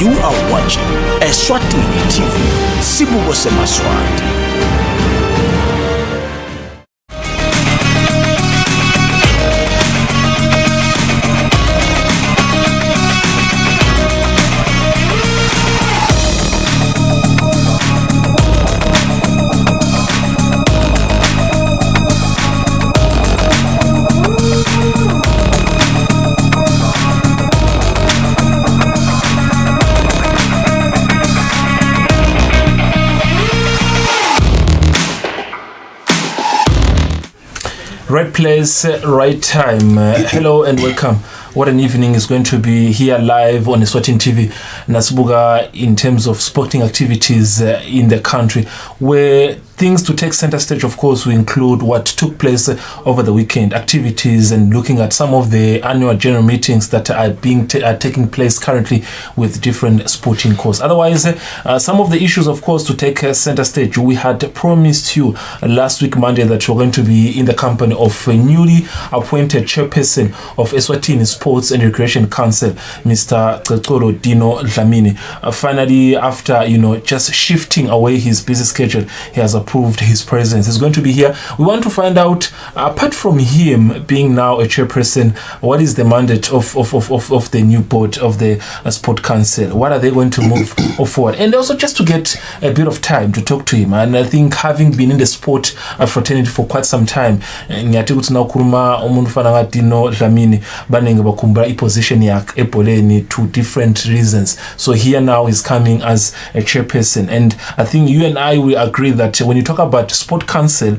You are watching Eswatini TV. Sibuko seMaswati. Right place, right time. Hello and welcome. What an evening is going to be here live on Eswatini TV. Nasibuga in terms of sporting activities in the country, where things to take center stage, of course, will include what took place over the weekend, activities, and looking at some of the annual general meetings that are taking place currently with different sporting courses. Otherwise, some of the issues, of course, to take center stage. We had promised you last week, Monday, that you're going to be in the company of a newly appointed chairperson of Eswatini Sports and Recreation Council, Mr. Dino Dlamini. Finally, after just shifting away his busy schedule, he has approved his presence. He's going to be here. We want to find out, apart from him being now a chairperson, what is the mandate of the new board of the Sport Council? What are they going to move forward? And also just to get a bit of time to talk to him. And I think having been in the sport fraternity for quite some time, Dino Dlamini bakumbra iposition yak ebholeni to different reasons. So here now is coming as a chairperson, and I think you and I will agree that when you talk about Sport Council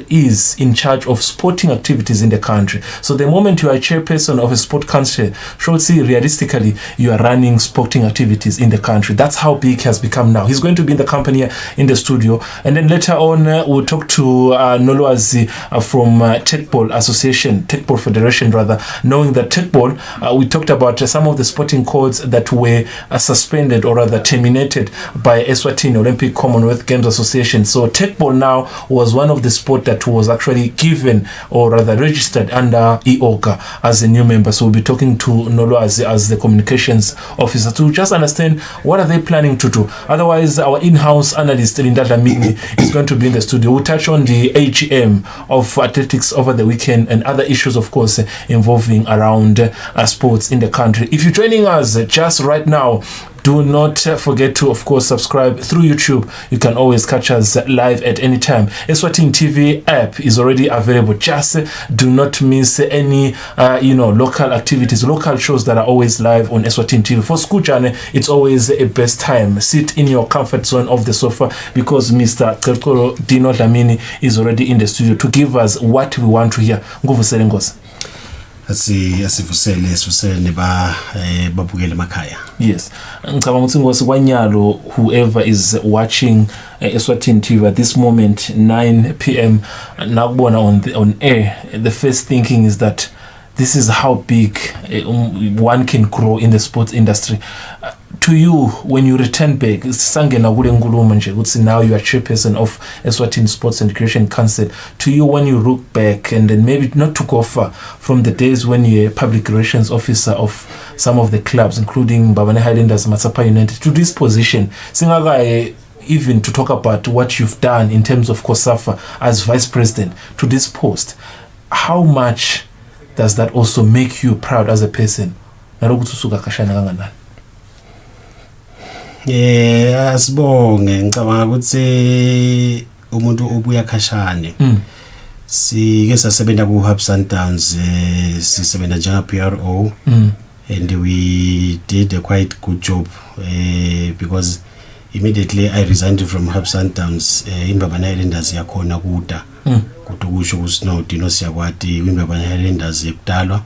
is in charge of sporting activities in the country. So the moment you are a chairperson of a Sport Council, surely realistically you are running sporting activities in the country. That's how big he has become now. He's going to be in the company in the studio, and then later on we'll talk to Nolowazi from Techball Federation rather, knowing that Techball, we talked about some of the sporting codes that were suspended or rather terminated by Eswatini Olympic Commonwealth Games Association. So Techball now was one of the sport that was actually given or rather registered under IOGA as a new member. So we'll be talking to Nolowazi as the communications officer to just understand what are they planning to do. Otherwise, our in-house analyst Linda Dlamini is going to be in the studio. We'll touch on the AGM of athletics over the weekend and other issues, of course, involving around sports in the country. If you're joining us just right now, do not forget to, of course, subscribe through YouTube. You can always catch us live at any time. Eswatini TV app is already available. Just do not miss any, local activities, local shows that are always live on Eswatini TV. For school journey, it's always a best time. Sit in your comfort zone of the sofa because Mr. Dino Dlamini is already in the studio to give us what we want to hear. Nguvusele Ngosi. Asivusele babukele makhaya. Yes, ngicabanga ukuthi ngosikwanyalo whoever is watching Eswatini TV at this moment 9 p.m. nakubona on air, the first thinking is that this is how big one can grow in the sports industry. To you, when you return back, now you are chairperson of Eswatini Sports and Recreation Council. To you, when you look back, and then maybe not to go far from the days when you're a public relations officer of some of the clubs, including Babane Highlanders, Matsapa United, to this position, even to talk about what you've done in terms of COSAFA as vice president to this post, how much does that also make you proud as a person? Asibonge ngicabanga ukuthi umuntu obuya khashane sike sasebenza ku Hub Sundowns, sisebenza njenga PRO, and we did a quite good job because immediately I resigned from Hub Sundowns. Imbabane Highlanders yakhona kuda kudukusho kusino Dino siyakwati Imbabane Highlanders ekudalwa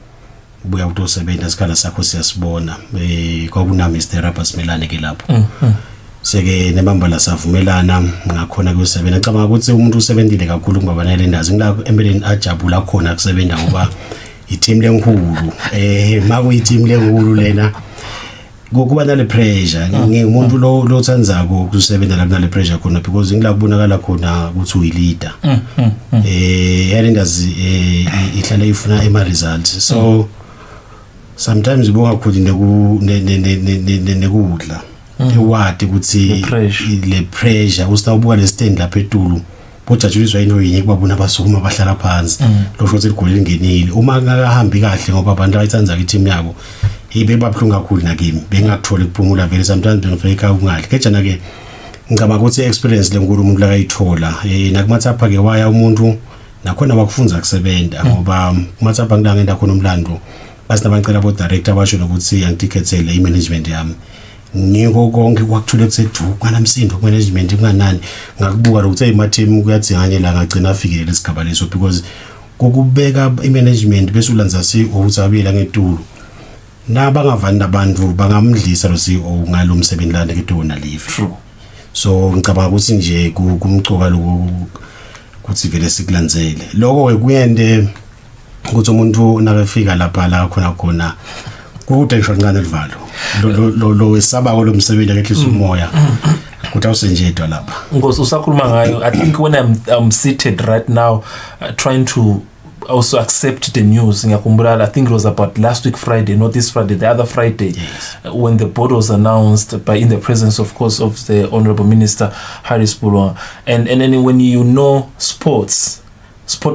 ubuya utosebenza isikhala sakho siyasibona kwakuna Mr. Rapper Simelane ke lapho seke nemambala savumelana ngakhona kusebenza. Ngicabanga ukuthi umuntu usebenzile kakhulu Imbabane Highlanders ngila empeleni ajabula khona kusebenza ngoba i-team lenkulu maku i-team lenkulu lena ngokuba nale pressure ngingumuntu lo tsandzako ukusebenza lapha nale pressure khona because ngilabonakala khona ukuthi uyi-leader Highlanders ihlala ifuna ema results. So sometimes bonga khona nekudla ewadi ukuthi le pressure usawubuka le stand lapha etulu bojajuliswa into yinye kubabona abasukuma bahlala phansi lo shoti ligoli lingenile uma akahambi kahle ngoba abantu abayithanza team yabo ibe babhlunga kakhulu nakimi bengakutholi kuphumula vele sometimes bengifeka ungadli kejana ke ngicabanga ukuthi experience lenkulu umuntu la kayithola nakumathapha ke waya umuntu nakhona bakufunza kusebenza ngoba kumathapha ngilangenda khona umlando basinabacela abo director basho nokuthi angitikhethele imanagement yami ngiko konke kwakuthule kuseduka namsindo management kunganani ngakubuka ukuthi team kuyathinganyela ngagcina afikile lesigaba leso because kokubeka imanagement bese ulanza ukuthi abiyela ngetulu nabangavani nabantu bangamdlisa lo CEO ngalo umsebenzi lana ketona leave true so ngicabanga ukuthi nje kumcoka lokho kuthi vele sikulandzele lokho ke kuyende ukuthi umuntu nakafika lapha la khona kude ngisho kancane livalo lo wesaba kolomsebenzi akehlisa umoya kuthi awusenjedwa lapha ngosi usakhuluma ngayo. I think when I'm seated right now trying to also accept the news ngiyakhumbula I think it was about last week Friday, not this Friday, the other Friday, yes. When the board was announced in the presence of course of the Honorable Minister Harris Bulwa, and then when you know sport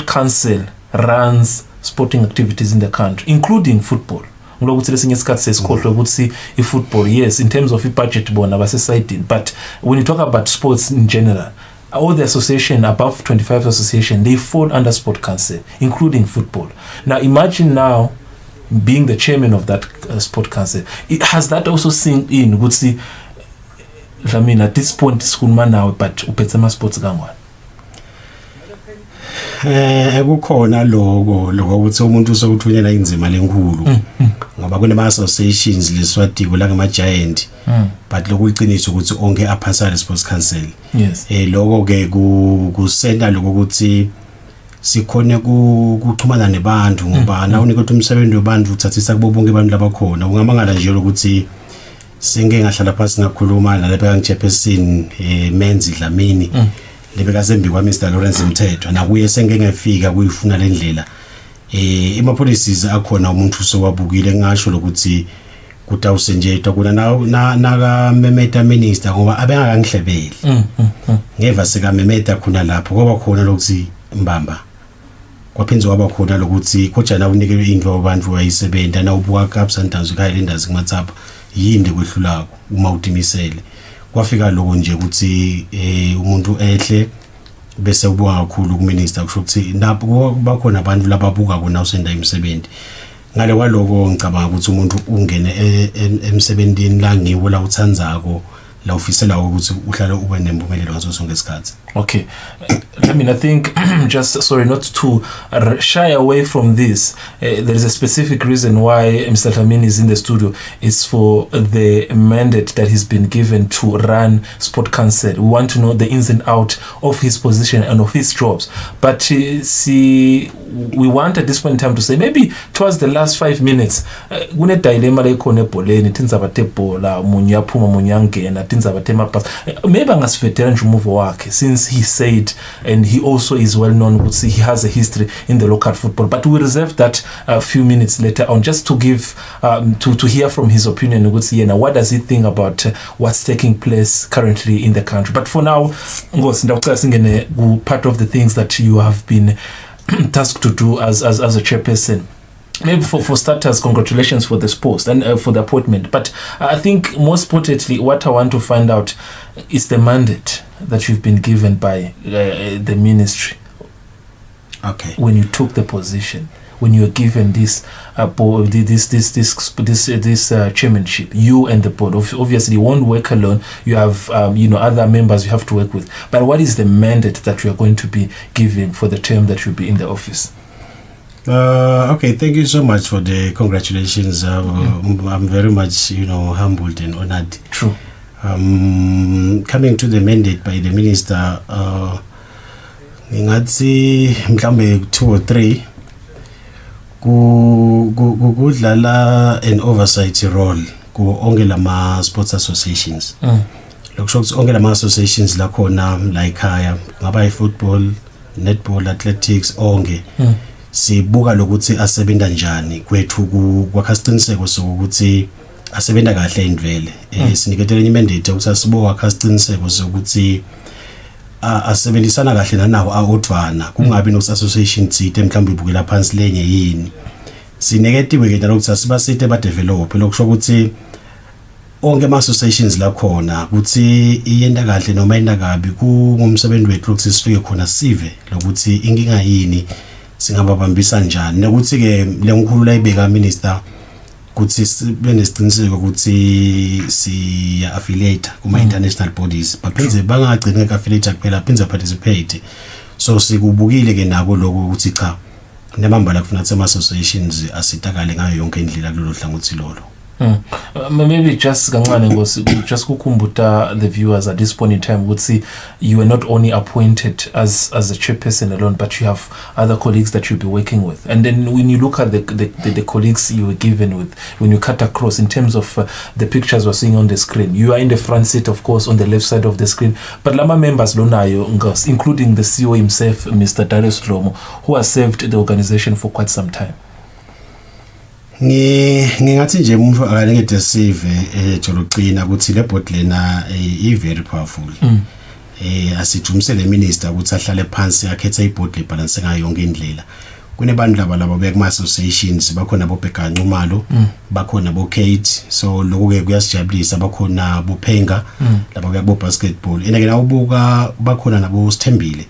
council runs sporting activities in the country including football ngokuthi lesinye isikhathi sesikhohlwe ukuthi ifootball yes in terms of budget bona base-siding, but when you talk about sports in general all the association above 25 association they fall under sport council including football. Now imagine now being the chairman of that sport council, has that also sink in ukuthi I mean at this point sikhuluma nawe but uphethe ama sports kangwane ekukhona lokho ukuthi umuntu usokuthunyela inzima lenkulu ngoba kunema associations leswatiko la ngama giant but lokuyiqiniso ukuthi onke aphansana sports council yes lokho ke kusenda lokho ukuthi sikhone kuxhumana nebantu ngoba na unika ukuthi umsebenzi wabantu uthathisa kubo bonke abantu labakhona ungamangala nje ukuthi senge ngahlala phansi ngakhuluma nalapha ngichairperson Menzi Dlamini lebeka sembi kwa Mr Lawrence Mthethwa nakuye senge ngefika kuyifuna lendlela ema policies akhona umuntu sowabukile ngasho lokuthi kutawusenjetwa kuna naka memeta minister ngoba abengakangihlebeli ngeva sika memeta khona lapho ngoba khona lokuthi mbamba kwaphenze kwaba khona lokuthi kojana unikelwe indlu abantu wayisebenza na ubuka kapsantanzo ekhaya lendazi kumathapha yinde kwehlulako uma utimisele kwafika lokho nje ukuthi umuntu ehle bese ubuka kakhulu ku minister kusho ukuthi napho bakhona abantu lababuka kona usenda imisebenzi ngale kwaloko ngicabanga ukuthi umuntu ungene emsebenzini la ngiwo la uthandzako la ufisela ukuthi uhlale ube nempumelelo ngaso sonke isikhathi. Okay, I mean I think just sorry not to shy away from this, there is a specific reason why Mr. Dlamini is in the studio. It's for the mandate that he's been given to run Sport Council. We want to know the ins and out of his position and of his jobs, but we want at this point in time to say maybe towards the last 5 minutes kune dilemma lekhona ebholeni tindzaba tebhola munye yaphuma munye yangena tindzaba temapasi maybe angasifetela nje umuvo wakhe since he said and he also is well known ukuthi he has a history in the local football, but we reserve that a few minutes later on just to give to hear from his opinion ukuthi yena what does he think about what's taking place currently in the country. But for now ngosi ndawucela singene ku part of the things that you have been tasked to do as a chairperson. Maybe for starters, congratulations for this post and for the appointment. But I think most importantly, what I want to find out is the mandate that you've been given by the ministry. Okay. When you took the position, when you were given this chairmanship, you and the board. Obviously, you won't work alone. You have other members you have to work with. But what is the mandate that you are going to be given for the term that you'll be in the office? Okay, thank you so much for the congratulations. I'm very much, humbled and honored. True. Coming to the mandate by the minister, ngingathi mhlambe 2 or 3 kudlala an oversight role ku onke lama sports associations. Lokusho ukuthi onke lama associations la khona la ekhaya ngaba football, netball, athletics onke. sibuka lokuthi asebenza njani kwethu kwakha isiqiniseko sokuthi asebenza kahle indvele siniketele imandate ukuthi asibuka kwakha isiqiniseko sokuthi asebenzisana kahle nanawo awodvana kungabi noassociation thite mhlawumbe ibukela phansi lenye yini sinegative ke nalokuthi asibasite ba develop lokusho ukuthi onke ama associations la khona ukuthi iyenda kahle noma yenda kabi kungumsebenzi wethu ukuthi sifike khona sive lokuthi inkinga yini singababambisa njani nokuthi ke lengikhulula ibeka minister ukuthi sibe nesiqiniseko ukuthi si affiliate kuma international bodies bapheze bangagcina affiliate kuphela phinze participate so sikubukile ke nako lokho ukuthi cha nemambala kufuna ama associations asitakale ngayo yonke indlela kulolu hlangothi lolo. Maybe just kancane ngosi just kukhumbuta the viewers at this point in time would see you are not only appointed as a chairperson alone, but you have other colleagues that you'll be working with. And then when you look at the colleagues you were given with, when you cut across in terms of the pictures we're seeing on the screen, you are in the front seat, of course, on the left side of the screen. But lama members lonayo ngos, including the CEO himself, Mr. Darius Lomo, who has served the organization for quite some time. Ngingathi nje umuntu akalengede save ejolugcina ukuthi le board lena i very powerful asijumisele minister ukuthi ahlale phansi akhethe iboard le balance ngayo yonke indlela kunebantu laba bekuma associations bakhona bobheganqa umalo bakhona bo Kate so lokho ke kuyasijabulisa bakhona bophenga laba kuyabo basketball ena ke nawubuka bakhona nabo Sithembile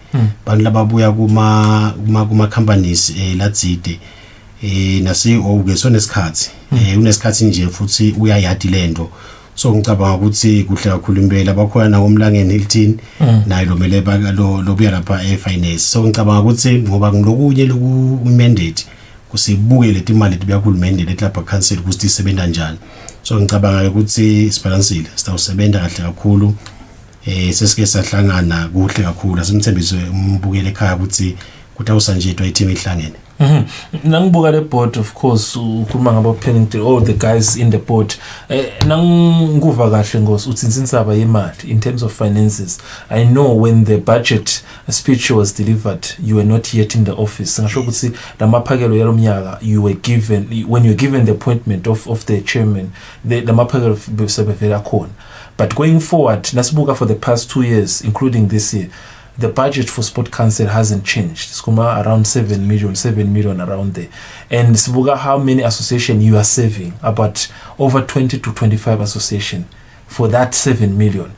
bantu lababuya kuma companies latside nasi oke so nesikhathi unesikhathi nje futhi uyayadi lento so ngicabanga ukuthi kuhle kakhulu impela bakhona ngomlangeni Hilton naye lomele lobuya lapha finance so ngicabanga ukuthi ngoba ngilokunye loku mandate kusibuke leti imali lebiyakhulumende leti lapha council ukuthi isebenza njani so ngicabanga ukuthi sibalansile sitawusebenza kahle kakhulu sesike sahlangana kuhle kakhulu asimthembise umbukele ekhaya ukuthi kutawusanjetwa i team ihlangene. Nangibuka le board, of course ukhuluma ngabo planning all the guys in the board nanguva kahle ngosi uthi insaba yemali in terms of finances. I know when the budget speech was delivered you were not yet in the office ngisho ukuthi lamaphakelo yalomnyaka you were given when you were given the appointment of the chairman the lamaphakelo besebevela khona, but going forward nasibuka for the past 2 years including this year the budget for Sport Council hasn't changed. It's around 7 million around there. And Sibuga, how many associations you are saving? About over 20 to 25 associations for that 7 million.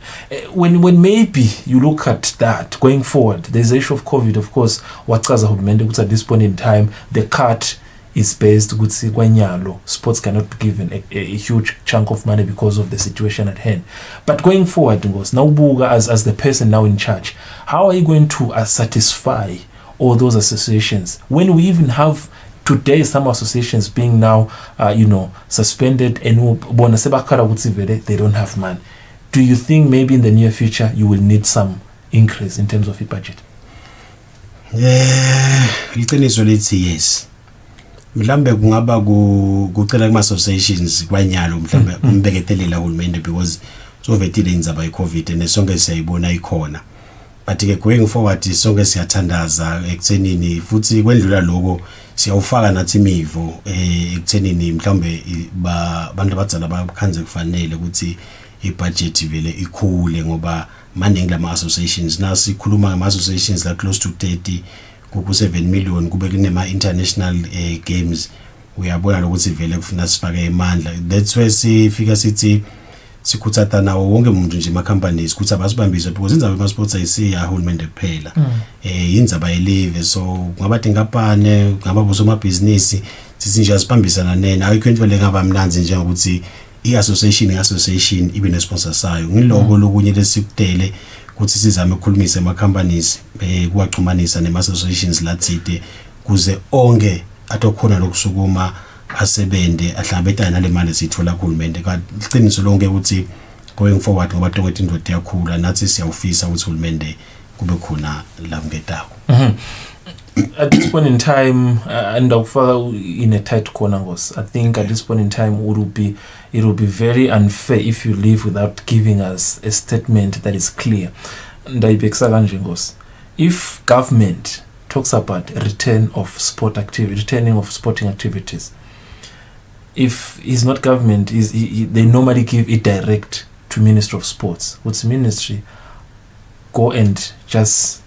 When maybe you look at that going forward, there's the issue of COVID, of course, what's at this point in time, the cut is based kutsi kwanyalo sports cannot be given a huge chunk of money because of the situation at hand. But going forward nawubuka as the person now in charge, how are you going to satisfy all those associations when we even have today some associations being now suspended and bona sebakhala kutsi vele they don't have money? Do you think maybe in the near future you will need some increase in terms of the budget? Iqiniso lithi yes. Mhlambe kungaba kucela kuma associations kwanyalo mhlambe umbeketelela uhulumende because sovetile inzaba iCovid nesonke siyayibona ikhona, but ke going forward sonke siyathandaza ekuthenini futhi kwendlula lokho siyawufaka nathi imivo ekuthenini mhlambe abantu abadzala bakhanze kufanele ukuthi ibudget vele ikhule ngoba maningi lama associations nasikhuluma ngama associations la close to 30 ku7 million kube kunema international games uyabona lokuthi vele kufuna sifake imandla. That's why sifika sithi sikhuthatha nawo wonke umuntu nje ama companies ukuthi abasibambise because inzaba ama sports ayisiya uhulumende kuphela inzaba yelive so ngabade ngapane ngababosoma business sithi nje asibambisana nena ayikho into le ngaba mnanzi njengokuthi i-association ibe ne-sponsor sayo ngiloko lokunye lesikudele ukuthi sizame ukukhulumisa ama companies kuwaxhumanisa nema associations lathide kuze onke atokhona lokusukuma asebende ahlangabetana nale mali sithola kuhulumende kaQiniso lonke ukuthi going forward ngoba tonke indodoti yakhula nathi siyawufisa ukuthi uhulumende kube khona la ngedako. At this point in time and in a tight corner I think at this point in time it will be very unfair if you leave without giving us a statement that is clear. If government talks about returning of sporting activities. If it's not government, they normally give it direct to Ministry of Sports. What's ministry? Go and just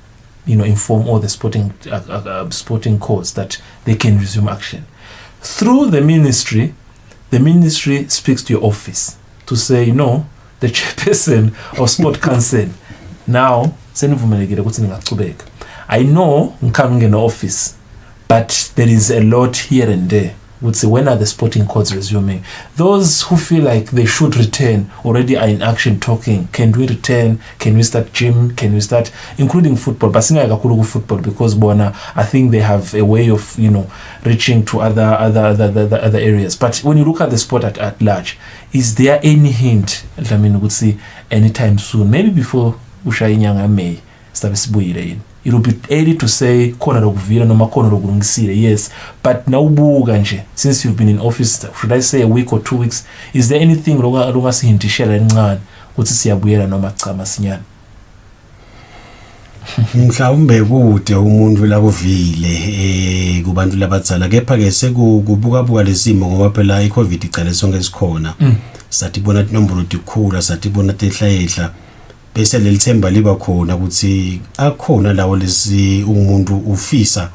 inform all the sporting courts that they can resume action. Through the ministry speaks to your office to say, the chairperson of Sport Council now I know I'm coming in the office, but there is a lot here and there. Would say, when are the sporting courts resuming? Those who feel like they should return already are in action talking. Can we return? Can we start gym? Can we start, including football? But football because I think they have a way of reaching to other areas. But when you look at the sport at large, is there any hint? Would say anytime soon, maybe before Ushainyanga May, it will be early to say yes, but now since you've been in office, should I say a week or 2 weeks, is there anything mhlawumbe kude umuntu la kuvile kubantu labadzala kepha ke sekubuka lesimo ngoba phela iCovid icale sonke sikhona satibona inombolo dikhula satibona tehla bese lelithemba liba khona ukuthi akhona lawo lesi umuntu ufisa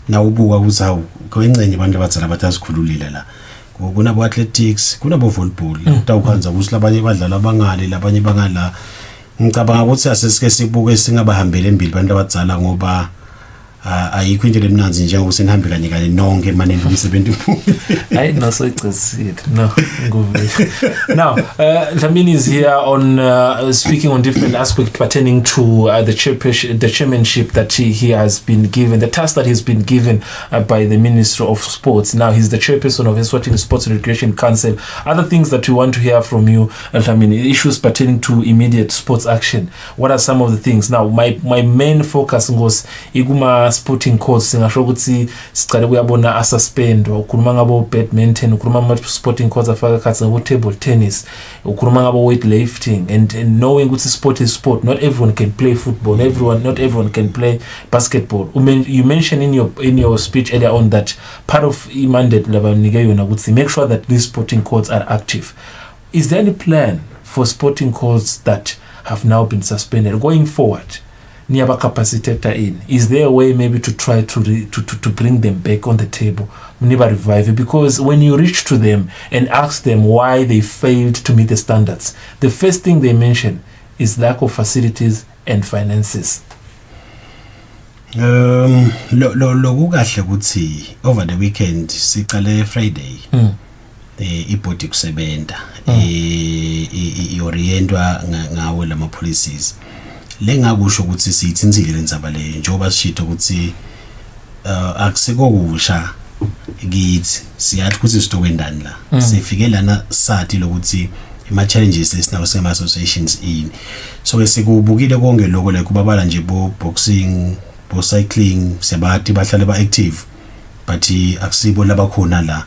na ubuka ukuthi hawu kwencenye abantu abadzala batasikhululile la kunabo athletics kunabo volleyball utawukhanza ukuthi labanye badlala abangale labanye bangala ngicabanga ukuthi asesike sibuke singabahambele embili abantu abadzala ngoba ayikho into lemnanzi njengoba senihambe kanye nonke maneni umsebenzi hayi naso icesile no now Dlamini is here on speaking on different aspects pertaining to the chairmanship that he has been given, the task that he's been given by the Minister of Sports. Now he's the chairperson of Eswatini Sports and Recreation Council. Other things that we want to hear from you, Dlamini, issues pertaining to immediate sports action. What are some of the things? Now my main focus was iguma sporting courts singasho ukuthi sicale kuyabona asuspend ukhuluma ngabo badminton ukhuluma ngabo sporting courts afaka khatsi ngabo table tennis ukhuluma ngabo weightlifting and knowing ukuthi sport is sport. Not everyone can play football, not everyone can play basketball. You mentioned in your speech earlier on that part of mandate labanike yona ukuthi make sure that these sporting courts are active. Is there any plan for sporting courts that have now been suspended going forward? Capacitator in. Is there a way maybe to try to bring them back on the table? Never revive it, because when you reach to them and ask them why they failed to meet the standards, the first thing they mention is lack of facilities and finances. Lokukahle ukuthi over the weekend siqale Friday ibhodi kusebenta iorientwa ngawe lama policies lengakusho ukuthi siyithinzile lenzaba le njengoba sishito ukuthi akusiko kusha kithi siyathi ukuthi sitokwendani la sifike lana sathi lokuthi ima challenges esinawo sema associations in so besikubukile konke lokho le kubabala nje bo boxing bo cycling sebathi bahlale ba active but akusibo labakhona la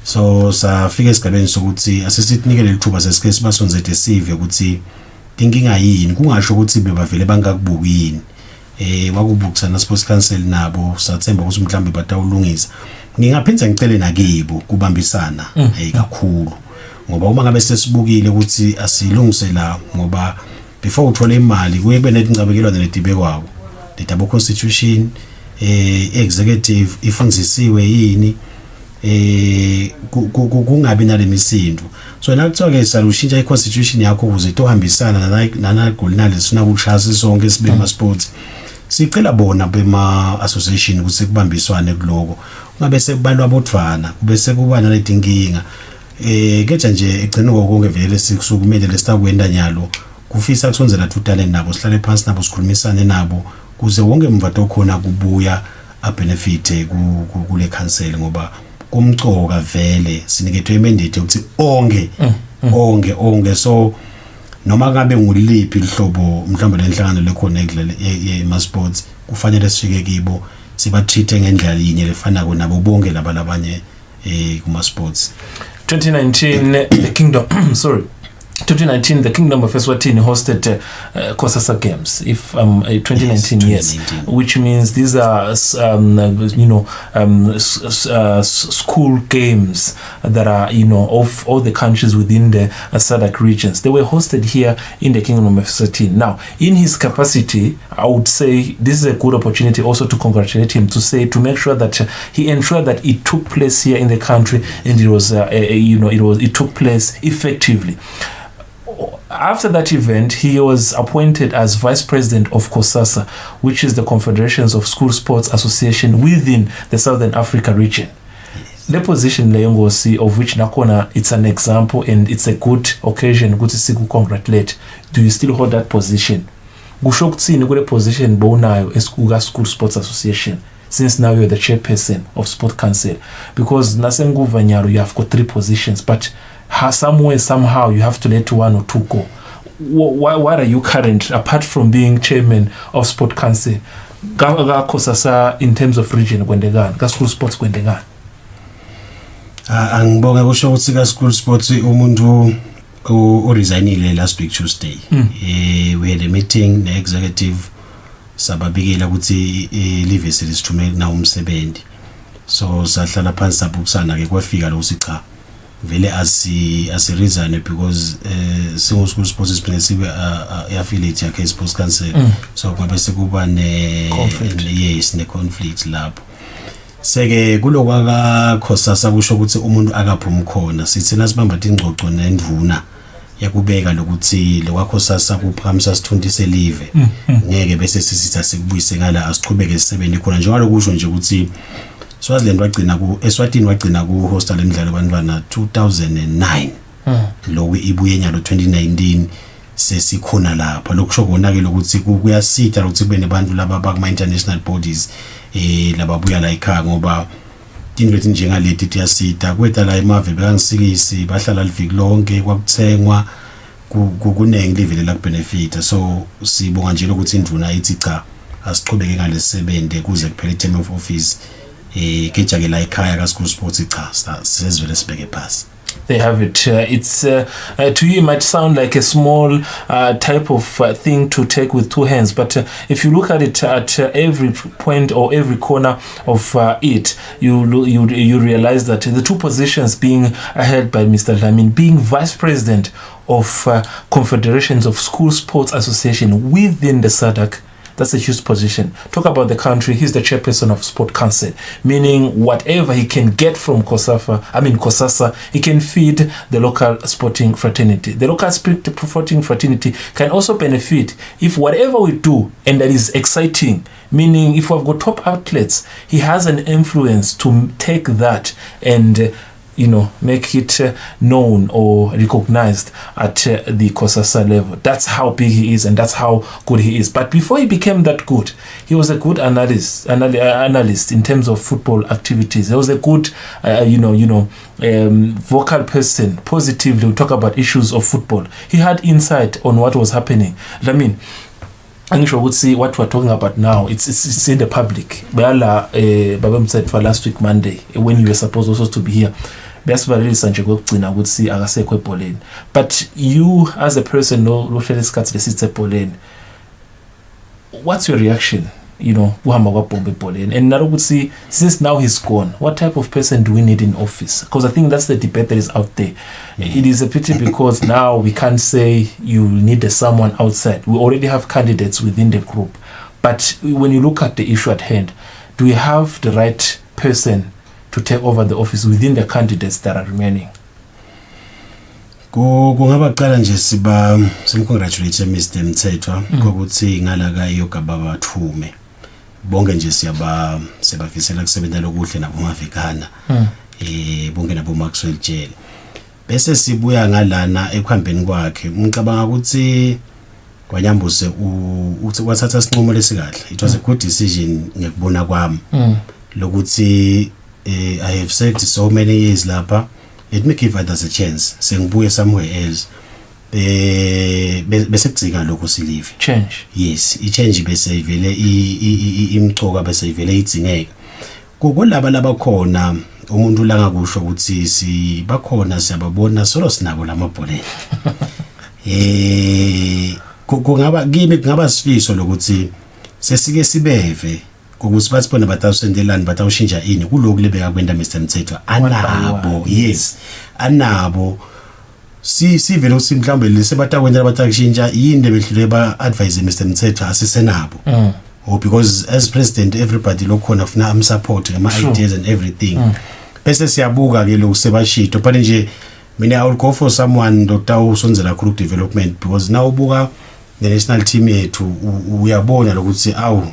so safika esigabeni sokuthi asesithinikele lithuba sesike sibasonzethe sive ukuthi inkinga yini kungasho ukuthi bebavele bangakubukini wakubukisana sports council nabo sathemba ukuthi mhlambe batawulungisa. Ngingaphinza ngicele nakibo kubambisana kakhulu ngoba uma ngabe sesibukile ukuthi asilungise la ngoba before uthola imali kuyebe netincabekelwa nedibe kwawo letabo constitution executive ifundisiwe yini kungabi nalemisindo. So nakuthiwa ke salushintsha iconstitution yakho ukuze itohambisana nanagolinali sifuna ukushasa sonke sibe ma sports sicela bona bema association ukuthi kubambiswane kuloko ungabe sekubalwa abodvana kube sekuba naledinkinga ketha nje egcina konke vele sikusukumele lesitakwenda nyalo kufisa kusonzela tutalent nabo sihlale phansi nabo sikhulumisane nabo kuze wonke mvato khona kubuya a benefit kule council ngoba kumcoka vele sinikethwe imandate ukuthi onke so noma ngabe nguliphi ihlobo mhlawumbe lenhlangano lekhona ye sports kufanele sifike kibo sibatreat ngendlela linye lefanako nabo bonke labanye kuma sports. 2019 the kingdom 2019, the Kingdom of Eswatini hosted Kosasa Games. If 2019, yes, which means these are school games that are of all the countries within the SADC regions. They were hosted here in the Kingdom of Eswatini. Now, in his capacity, I would say this is a good opportunity also to congratulate him to make sure that he ensured that it took place here in the country and it took place effectively. After that event, he was appointed as Vice President of COSASA, which is the Confederations of School Sports Association within the Southern Africa region. The position of which nakona, it's an example and it's a good occasion to congratulate. Do you still hold that position? Good position bonayo eskuga School Sports Association, since now you're the chairperson of Sport Council, because nasengu vanyaro you have got 3 positions, but somewhere somehow you have to let 1 or 2 go. What are you current, apart from being chairman of Sport Council, Kosasa in terms of region kwendegan school sports kwendegan? Angibonga kusho ukuthi ka school sports umuntu resignile last week Tuesday. We had a meeting the executive sababikela ukuthi leave selisithume na umsebenzi, so sahlala phansi sabukusana ke kwafika lo sicha vele asi-resign because single school sports is principle affiliate yakhe sports council, so kwabe sekuba ne-conflict lapho. Seke kulokwa COSASA kusho ukuthi umuntu akaphumi khona, sithina sibamba ingxoxo nendvuna yakubeka lokuthi lokwa COSASA kuphakamisa sithundi selive ngeke bese sisitha sikubuyise ngala asiqhubeke sisebenze khona njalo kusho nje ukuthi Swaziland wagcina Eswatini wagcina ku hostel emidlalo abantwana 2009. Lo ibuye nyalo 2019 sesikhona lapha. Lokusho kona ke lokuthi kuyasitha ukuthi kube nebantu laba bakuma international bodies lababuya la ekhaya ngoba into njengaleti tiyasitha kwetha la emave bekangisikisi bahlala liviki lonke kwakuthengwa kunenge livele la benefit. So sibonga nje ukuthi induna ithi cha asiqhubeke ngalesebenze kuze kuphele term of office. School sports They have it. It's to you it might sound like a small type of thing to take with 2 hands, but if you look at it at every point or every corner of it, you realize that the 2 positions being held by Mr. Lamin, being Vice President of Confederations of School Sports Association within the SADC, that's a huge position. Talk about the country. He's the chairperson of Sport Council, meaning whatever he can get from COSASA, he can feed the local sporting fraternity. The local sporting fraternity can also benefit if whatever we do and that is exciting, meaning if we've got top athletes, he has an influence to take that and make it known or recognized at the COSASA level. That's how big he is and that's how good he is. But before he became that good, he was a good analyst in terms of football activities. He was a good, vocal person, positively talk about issues of football. He had insight on what was happening. I mean, I would say what we're talking about now, it's in the public. Babam said for last week Monday, when you were supposed also to be here, but you as a person what's your reaction? And I would say, since now he's gone, what type of person do we need in office? Because I think that's the debate that is out there. It is a pity because now we can't say you need someone outside. We already have candidates within the group. But when you look at the issue at hand, do we have the right person to take over the office within the candidates that are remaining? Kungabaqala nje simcongratulate Mr. Mthethwa ngokuthi ngalaka yogaba bathume bonke nje siyabafisela kusebenza lokuhle nabomavikana bonke nabo Maxwell Jail bese sibuya ngalana ekuhambeni kwakhe ngicabanga ukuthi kwanyambuze uthi wathatha isinqumo lesikahle. It was a good decision ngekubona kwami lokuthi I have served so many years lapha, let me give others a chance. Sengibuye somewhere else. Bese kudzika lokho silive. Change. Yes, i-change bese ivele imcoka bese ivele idzingeka. Kulaba labakhona umuntu la ngakusho ukuthi bakhona siyababona solo sinabo lamabholeni. kungaba kimi kungaba sifiso lokuthi sesike sibeve ukuthi bathi bona batawusendelani batawushintsha ini kuloko lebeka kwenda Mr Mthetho anabo yes anabo sivele ukuthi mhlawumbe lesebatakwenza batakushintsha yini behlule ba advise Mr Mthetho asisenabo or because as president everybody lokhona ufuna am support ama ideas and everything bese siyabuka ke lo sebashito but nje mina I will go for someone Dr. Usonzela Group Development because now ubuka the national team yethu uyabona lokuthi awu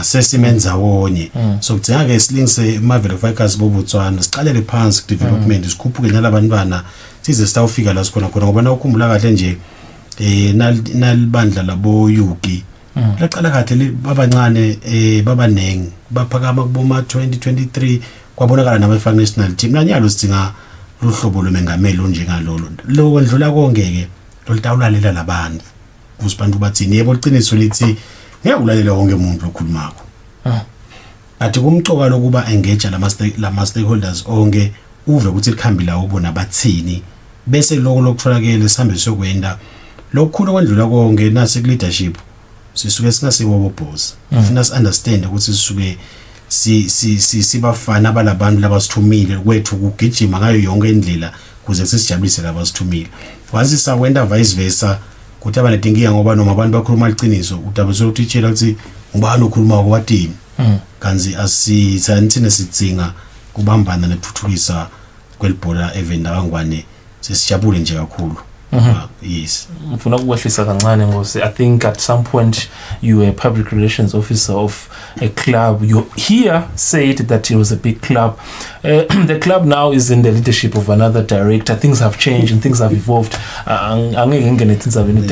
sesimenza wonye so kudinga ke silingise Marvel Vikers bobutswana siqalele phansi development sikhuphuke nalabantwana size sitawufika la sikhona khona ngoba nawukhumbula kahle nje nalibandla labo Yugi laqala kahle babancane babanengi baphakama kuboma 2023 kwabonakala nabafana national team nanyalo sidinga luhlobo lomengameli onjengalolo lo kwendlula kongeke lolitawulalela labantu kusibantu bathini yebo liqiniso lithi ngeke ulalela wonke umuntu okhulumako athi kumcoka lokuba engage lama stakeholders onke uve ukuthi likhambila ubona bathini bese lokho lokutholakele sihambe sokwenda lokukhulu kwendlula konke nase leadership sisuke singasibo boss ufuna understand ukuthi sisuke sibafana balabantu labasithumile kwethu kugijima ngayo yonke indlela kuze sisijabulise labasithumile wazi sakwenda vice versa kuthi abanedingiya ngoba noma abantu bakhuluma iqiniso udaba sokuthitshela ukuthi ubani okhuluma kwathini kanzi asithina sidzinga kubambana nethuthukisa kwelibhola evenda kangwane sesijabule nje kakhulu yes mfuna ukwehlisa kancane ngosi I think at some point you were a public relations officer of a club you here said that it was a big club the club now is in the leadership of another director things have changed and things have evolved angeke ngene things have been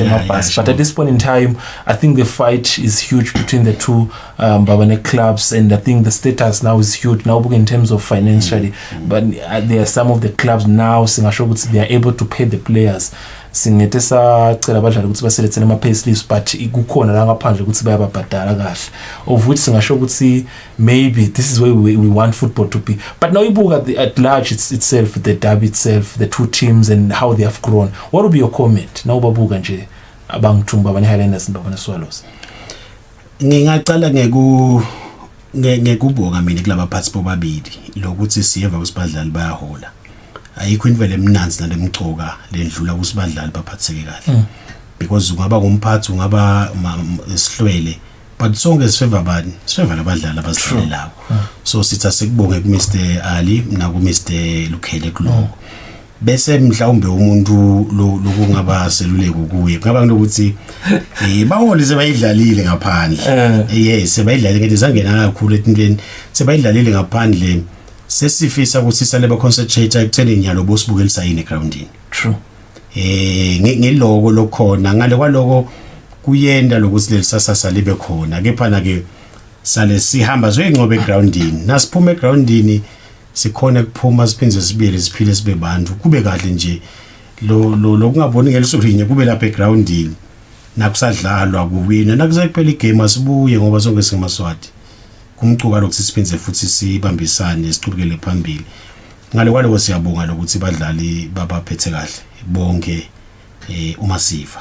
but at this point in time I think the fight is huge between the two babane clubs and I think the status now is huge now in terms of financially but there are some of the clubs now singasho ukuthi they are able to pay the players singete sacela abadlali ukuthi baselethele ama payslips but kukhona la ngaphandle ukuthi bayababhadala kahle of which singasho ukuthi maybe this is where we want football to be but now ibuka at large itself the derby itself the two teams and how they have grown what would be your comment now babuka nje abangithumba abanye Highlanders nabanye Swallows ngingaqala ngekubonga mina kulaba phathi bobabili lokuthi siyeva usibadlali bayahola ayikho invele emnanzi nalemcoka lendlula kusibadlali baphatheke kahle because ungaba ngumphathi ungaba isihlwele but sonke sifeva bani sifeva labadlali abasihlelelayo so sitha sekubonge ku Mr Ali na ku Mr Lukhele kuloko bese mhlawumbe umuntu lokungaba seluleko kuye ngaba ngokuthi baholi sebayidlalile ngaphandle yes sebayidlalile ngeke zangena kakhulu etintweni sebayidlalile ngaphandle sesifisa ukuthi sisale ba concentrate ekutheni nyalo bosibukela sayini egroundini true ngiloko lokhona ngale kwaloko kuyenda lokuthi lelisasa libe khona kepha na ke sale sihamba zoyinqobe egroundini nasiphuma egroundini sikhona kuphuma siphinze sibiyele siphile sibe bantu kube kahle nje lo kungaboni ngelisurinye kube lapha egroundini nakusadlalwa kuwina nakuzakuphela igame asibuye ngoba sonke singamaswati kumcuka lokuthi siphinze futhi sibambisane siqhubekele phambili ngale kwaloko siyabonga lokuthi badlali babaphethe kahle bonke umasifa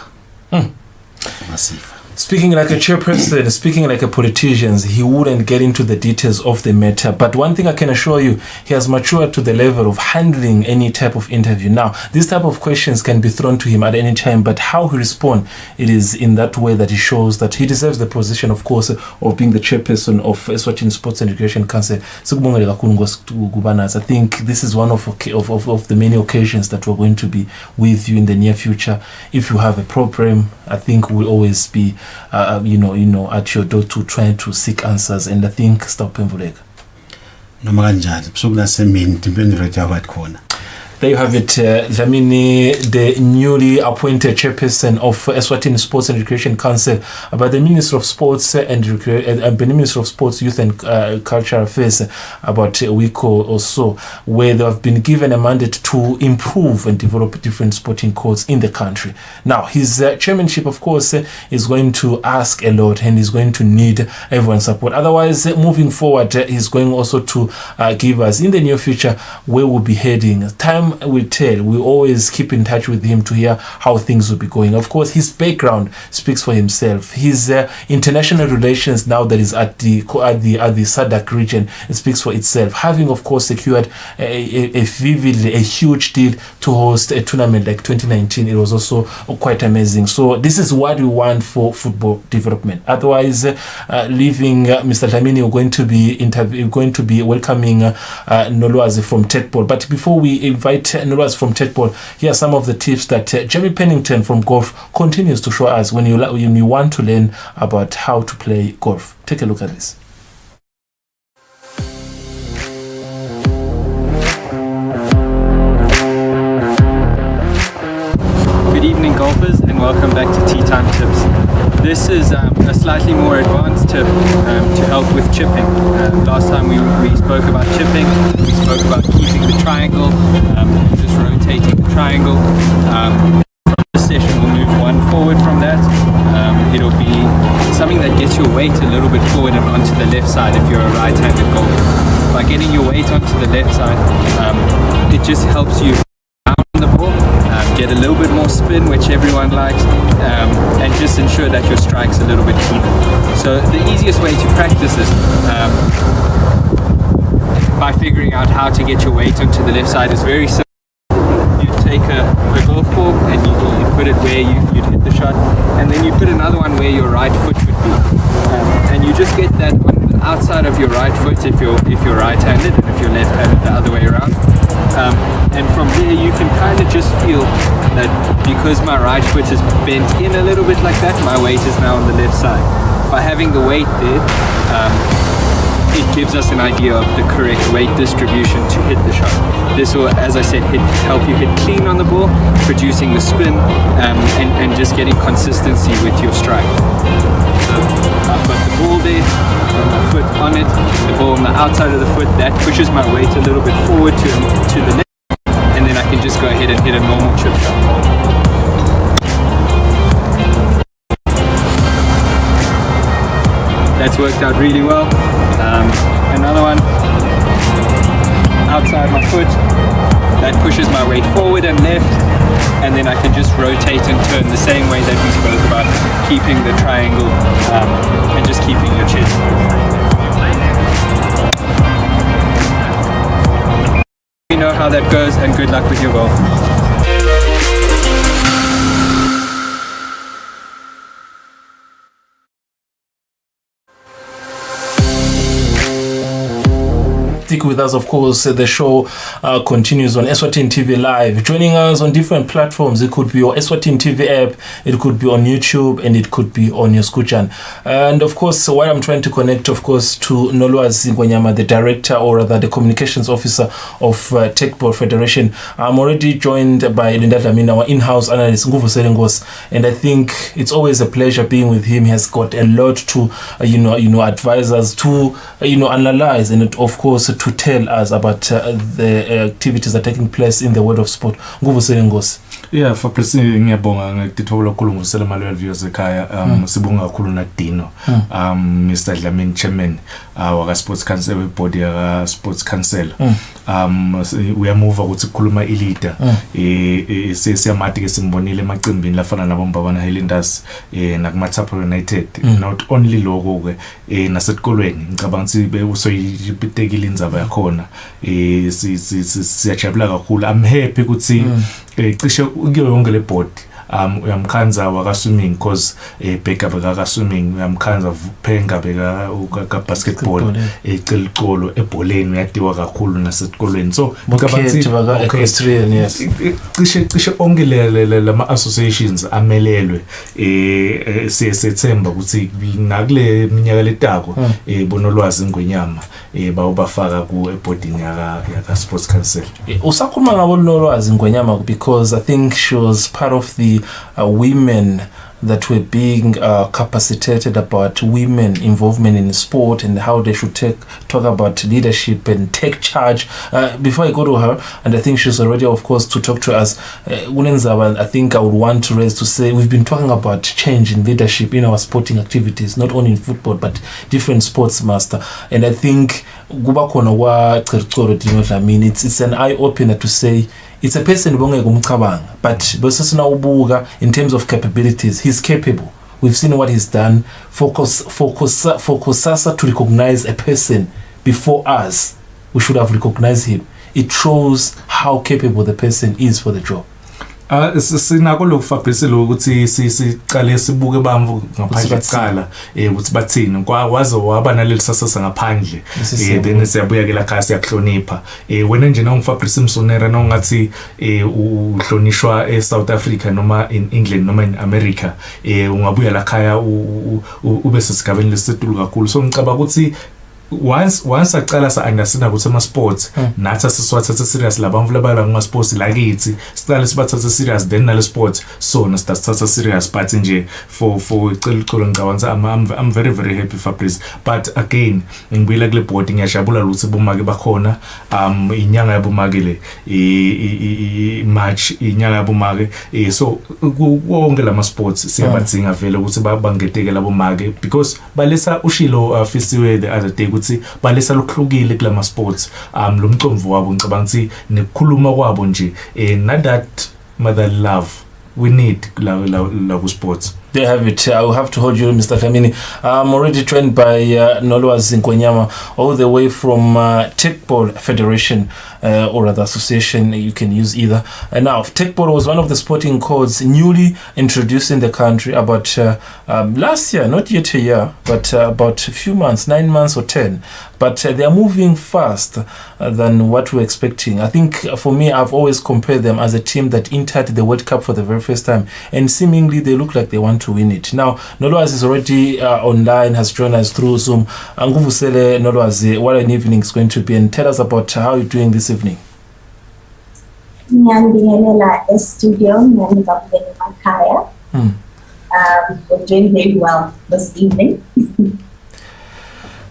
Speaking like a chairperson, speaking like a politician, he wouldn't get into the details of the matter. But one thing I can assure you, he has matured to the level of handling any type of interview. Now, these type of questions can be thrown to him at any time, but how he responds, it is in that way that he shows that he deserves the position, of course, of being the chairperson of Eswatini Sports and Education Council. I think this is one of the many occasions that we're going to be with you in the near future. If you have a problem, I think we'll always be at your door to try to seek answers, and I think stop pemvuleka noma kanjani busukuna semini impendvulo yakwat khona. There you have it, Dlamini, the newly appointed chairperson of Eswatini Sports and Education Council, by the Minister of Sports and the Minister of Sports, Youth and Cultural Affairs, about a week or so, where they have been given a mandate to improve and develop different sporting codes in the country. Now, his chairmanship, of course, is going to ask a lot and is going to need everyone's support. Otherwise, moving forward, he's going also to give us in the near future where we'll be heading. Time time will tell. We always keep in touch with him to hear how things will be going. Of course, his background speaks for himself. His international relations now that is at the SADC region, it speaks for itself. Having, of course, secured a huge deal to host a tournament like 2019, it was also quite amazing. So this is what we want for football development. Otherwise, leaving Mr. Dlamini, we're going to be welcoming Nolwazi from Tetball. But before we invite Nolwazi from Tetball, here are some of the tips that Jamie Pennington from Golf continues to show us when you want to learn about how to play golf. Take a look at this. Good evening, golfers, and welcome back to Tea Time Tips. This is a slightly more advanced tip to help with chipping. Last time we spoke about chipping, we spoke about keeping the triangle, just rotating the triangle. From this session, we'll move one forward from that. It'll be something that gets your weight a little bit forward and onto the left side if you're a right-handed golfer. By getting your weight onto the left side, it just helps you the ball, get a little bit more spin, which everyone likes, and just ensure that your strike's a little bit cleaner. So the easiest way to practice this by figuring out how to get your weight onto the left side is very simple. You take a golf ball and you put it where you'd hit the shot, and then you put another one where your right foot would be, and you just get that on the outside of your right foot if you're right-handed, and if you're left-handed the other way around. And from there you can kind of just feel that because my right foot is bent in a little bit like that, my weight is now on the left side. By having the weight there, it gives us an idea of the correct weight distribution to hit the shot. This will, as I said, help you hit clean on the ball, producing the spin, and just getting consistency with your strike. So I've got the ball there, my foot on it, the ball on the outside of the foot, that pushes my weight a little bit forward to the left, and then I can just go ahead and hit a normal chip shot. That's worked out really well. Another one, outside my foot, that pushes my weight forward and left, and then I can just rotate and turn the same way that we spoke about, keeping the triangle and just keeping your chest. Let me know how that goes, and good luck with your golf. Stick with us, of course. The show continues on Eswatini TV Live. Joining us on different platforms, it could be your Eswatini TV app, it could be on YouTube, and it could be on your Skuchan. And of course, while I'm trying to connect, of course, to Nolwazi Ngonyama, the director, or rather the communications officer of Tetball Federation, I'm already joined by Linda Dlamini, our in-house analyst, Nguvu Selengos, and I think it's always a pleasure being with him. He has got a lot to, advise us, to, analyze, and of course, to tell us about the activities that are taking place in the world of sport. Nguvu Selengos. Yeah, for president ngiyabonga ngithola kakhulu ngusela viewers ekhaya sibonga kakhulu na Dino Mr. Dlamini chairman waka sports council board ya sports council uyamova ukuthi kukhuluma ileader sesiyamati ke simbonile emaqembini lafana nabombabana Highlanders nakumathapha United not only lokho ke nasetikolweni ngicabanga ukuthi usoyipitekile indzaba yakhona siyajabula kakhulu. I'm happy ukuthi cishe kuyo yonke le board uyamkhanza waka swimming cause backup ka swimming uyamkhanza phenga beka ka basketball ecilcolo ebholeni uyadiwa kakhulu nasetikolweni. So ngabantu baka equestrian, yes, cishe onke lama associations amelelwe siyethemba ukuthi nakule minyaka letako bonolwazi Ngonyama bawubafaka ku boarding yaka sports council. Usakhuluma ngabo Nolwazi Ngonyama because I think she was part of the women that were being capacitated about women involvement in sport and how they should talk about leadership and take charge. Before I go to her, and I think she's already, of course, to talk to us, I think I would want to raise to say we've been talking about change in leadership in our sporting activities, not only in football but different sports, master. And I think it's an eye opener to say it's a person bongeke umcabanga, but bese sinawubuka in terms of capabilities, he's capable. We've seen what he's done. For Kusasa to recognize a person before us, we should have recognized him. It shows how capable the person is for the job. Sinako lokufabrise ukuthi siqale sibuke bamvu ngaphandle kuqala ukuthi bathini kwaze waba naleli sasasa ngaphandle then siyabuya ke la khaya siyahlonipha wena nje nawungifabrise Msonera nawungathi uhlonishwa eSouth Africa noma in England noma in America ungabuya la khaya ube sesigabeni lesidulu kakhulu so ngicaba ukuthi once aqala sa understand ukuthi ama sports nathi siswathatha serious labamvu labala ngama sports lakithi sicala sibathatha serious then nale sports so nasithatha serious but nje for icelo ngicabanga I'm very very happy Fabrice but again ngibuyela kule board ngiyajabula ukuthi bomake bakhona inyanga yabomake le March inyanga yabomake so wonke lama sports siyabadzinga vele ukuthi bangeteke labomake because balesa ushilo fisiwe the other day ukuthi balesa lokuhlukile kulama sports lo mcomvu wabo ngicabanga ukuthi nekukhuluma kwabo nje not that mother love we need la ku sports. There have it. I will have to hold you, Mr. Dlamini. I'm already trained by Nolwazi Nkonyama, all the way from Tekball Federation, or rather association, you can use either. And now, Tekball was one of the sporting codes newly introduced in the country about last year, not yet a year, but about a few months, 9 months or 10. But they are moving fast than what we're expecting. I think for me, I've always compared them as a team that entered the World Cup for the very first time, and seemingly they look like they want to win it. Now, Nolwazi is already online, has joined us through Zoom. Anguvusele Nolwazi, what an evening is going to be, and tell us about how you're doing this evening. Nyandingelela studio, Nyandingelela Makaya. We're doing very well this evening.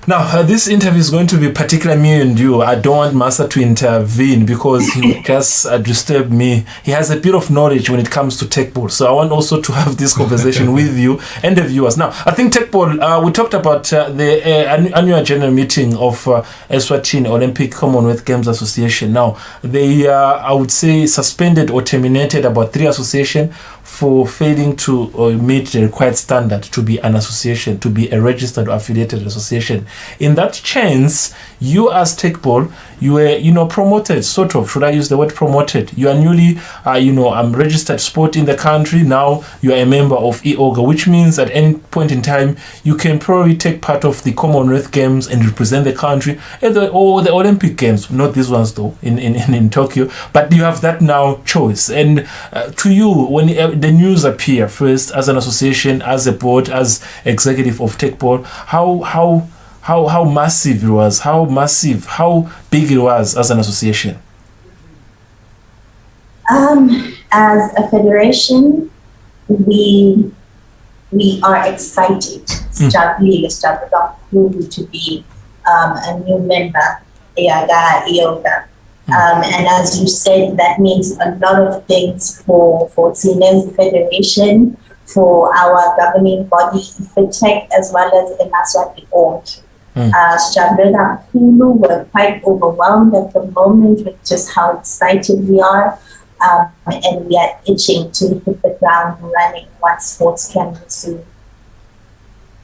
Now, this interview is going to be particularly me and you. I don't want Master to intervene because he will just disturb me. He has a bit of knowledge when it comes to Tekball. So I want also to have this conversation with you and the viewers. Now, I think Tekball, we talked about the annual general meeting of Eswatini Olympic Commonwealth Games Association. Now, they, I would say, suspended or terminated about 3 associations for failing to meet the required standard to be an association, to be a registered or affiliated association. In that chance, you as Tekball, you were, promoted, sort of. Should I use the word promoted? You are newly, registered sport in the country. Now you are a member of EOGA, which means at any point in time, you can probably take part of the Commonwealth Games and represent the country, or the Olympic Games, not these ones though, in Tokyo. But you have that now choice. And to you, when the news appear first as an association, as a board, as executive of Tekball, how massive it was, how big it was as an association? As a federation, we are excited to be a new member, EOGA. And as you said, that means a lot of things for Tina's Federation, for our governing body, IFETEC, as well as Emaswati Org. We're quite overwhelmed at the moment with just how excited we are, and we are itching to hit the ground running once sports can resume.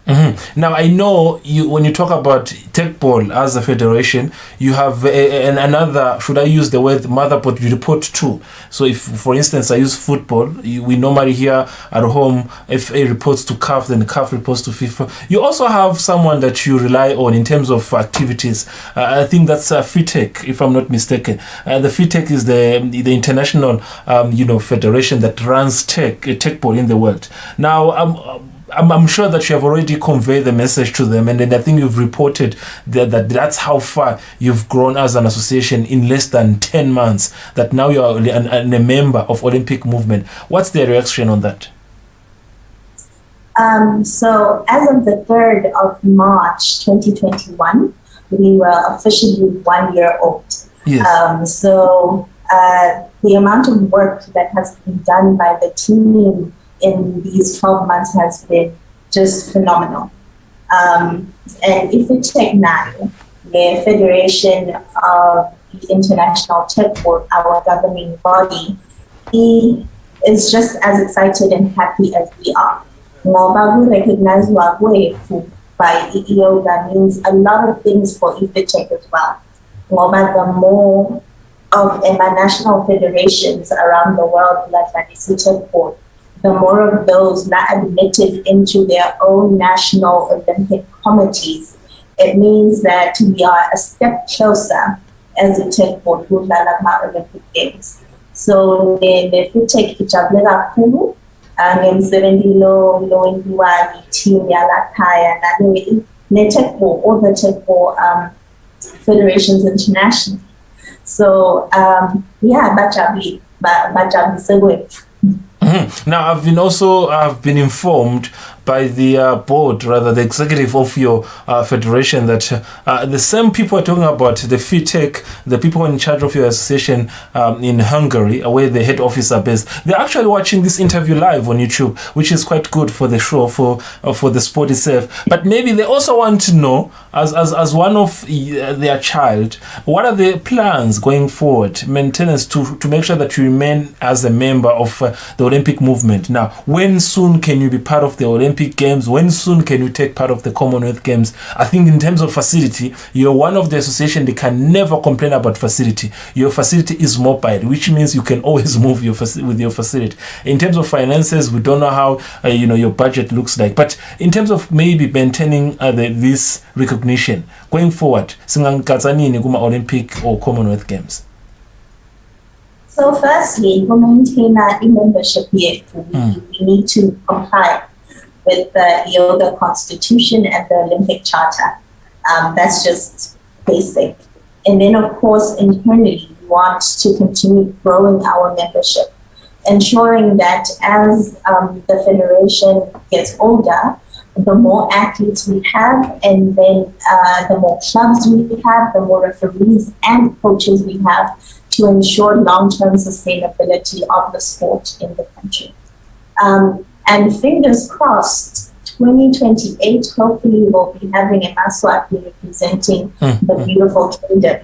Mm-hmm. Now, I know you when you talk about Tekball as a federation, you have another, should I use the word motherboard, you report to. So if, for instance, I use football, we normally hear at home, FA reports to CAF, then CAF reports to FIFA. You also have someone that you rely on in terms of activities. I think that's FITEC, if I'm not mistaken. The FITEC is the international, federation that runs Tekball in the world. Now, I'm sure that you have already conveyed the message to them, and then I think you've reported that's how far you've grown as an association in less than 10 months, that now you are a member of Olympic movement. What's their reaction on that? So as of the 3rd of March 2021, we were officially 1 year old. Yes. So the amount of work that has been done by the team in these 12 months has been just phenomenal. And if we check now, the Federation of the International Tech Board, our governing body, is just as excited and happy as we are. Ngoba kurecognizwa kwethu by yoga means a lot of things for Tech as well. Ngoba the more of national federations around the world like the Tech Board, the more of those not admitted into their own national Olympic committees, it means that we are a step closer as a Tech Board to the Olympic Games. So the FITEC ijabule kakhulu ngemsebenzi lo wenziwa yi-team yalakhaya ne-Tech Board, all the Tech Board federations internationally. So bajabulise kwethu. Now, I've been informed by the board, rather the executive of your federation, that the same people are talking about the FITEC, the people in charge of your association in Hungary, where the head office are based. They're actually watching this interview live on YouTube, which is quite good for the show, for the sport itself. But maybe they also want to know, as one of their child, what are the plans going forward, maintenance to make sure that you remain as a member of the Olympic movement. Now, when soon can you be part of the Olympic Games? When soon can you take part of the Commonwealth Games? I think in terms of facility, you're one of the association they can never complain about facility. Your facility is mobile, which means you can always move with your facility. In terms of finances, we don't know how your budget looks like, but in terms of maybe maintaining this recognition going forward, singankatsani kuma Olympic or Commonwealth Games. So firstly, to maintain our membership here, we need to comply with the yoga constitution and the Olympic Charter. That's just basic. And then of course, internally, we want to continue growing our membership, ensuring that as the federation gets older, the more athletes we have, and then the more clubs we have, the more referees and coaches we have, to ensure long-term sustainability of the sport in the country. And fingers crossed, 2028, hopefully we'll be having a Eswatini representing the beautiful kingdom.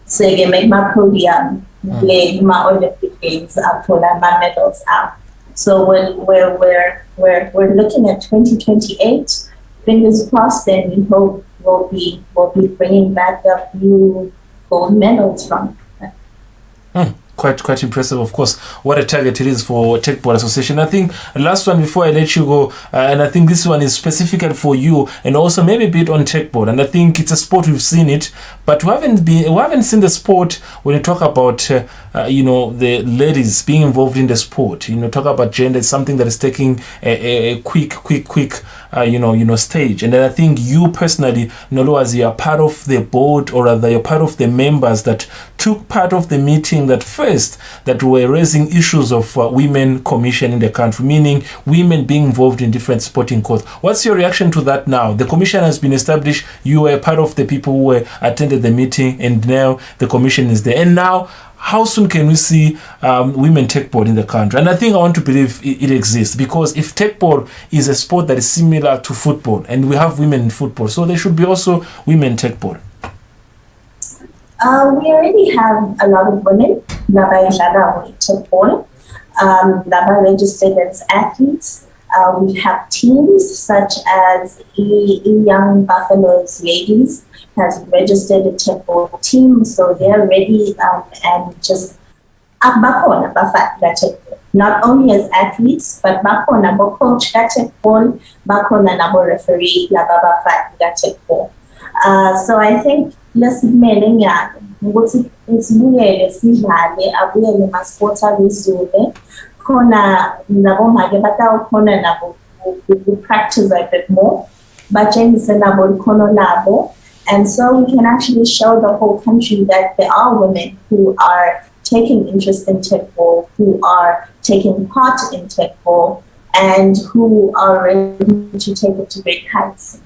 So you can make my podium, play my Olympic Games, pull my medals out. So we're looking at 2028. Fingers crossed, and we hope we'll be bringing back a few gold medals from. Quite impressive, of course. What a target it is for Tech Board Association. I think last one before I let you go, and I think this one is specifically for you, and also maybe a bit on Tech Board. And I think it's a sport we've seen it, but we haven't seen the sport when you talk about the ladies being involved in the sport. Talk about gender. It's something that is taking a quick stage. And then I think you personally, Nolo, as you're part of the board, or rather you're part of the members that took part of the meeting that were raising issues of women commission in the country, meaning women being involved in different sporting codes. What's your reaction to that now? The commission has been established. You were part of the people who attended the meeting, and now the commission is there. And now, how soon can we see women Tech Board in the country? And I think I want to believe it exists, because if Tech Board is a sport that is similar to football, and we have women in football, so there should be also women Tech Board. We already have a lot of women in Tech Board that are registered as athletes. We have teams such as Young Buffaloes Ladies has registered a Tech Board team, so they're ready and just bakona bafaka Tech Board. Not only as athletes, but bakona bo coach Tech Board, bakona nabo referee laba bafaka Tech Board. So I think lesibele nyaka ukuthi isibuyele sidlale abuyele ma-sports abezule khona nabo make batawukhona nabo practice a bit more batshengise nabo likhono labo, and so we can actually show the whole country that there are women who are taking interest in Tech Board, who are taking part in Tech Board, and who are ready to take it to great heights.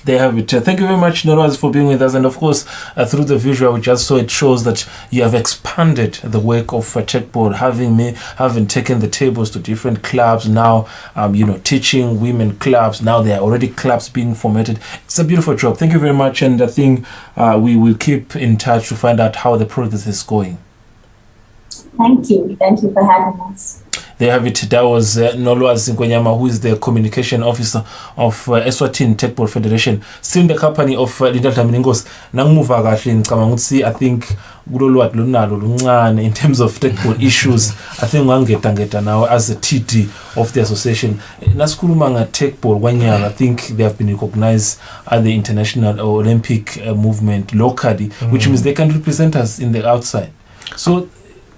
They have it. Thank you very much, Noraz, for being with us. And of course, through the visual we just saw, it shows that you have expanded the work of Checkboard, having taken the tables to different clubs now, teaching women clubs. Now there are already clubs being formatted. It's a beautiful job. Thank you very much. And I think we will keep in touch to find out how the progress is going. Thank you. Thank you for having us. There have it. That was Nolwazi Nkwenyama, who is the communication officer of Eswatini Techball Federation, still in the company of Linda Dlamini. Nangimuva kahle ngicabanga ukuthi I think kulolwati lunalo luncane in terms of techball issues. I think ngangeta now as a TD of the association. Nasikhuluma nga techball kwanyaka, I think they have been recognized at the international or Olympic movement locally, which means they can represent us in the outside. So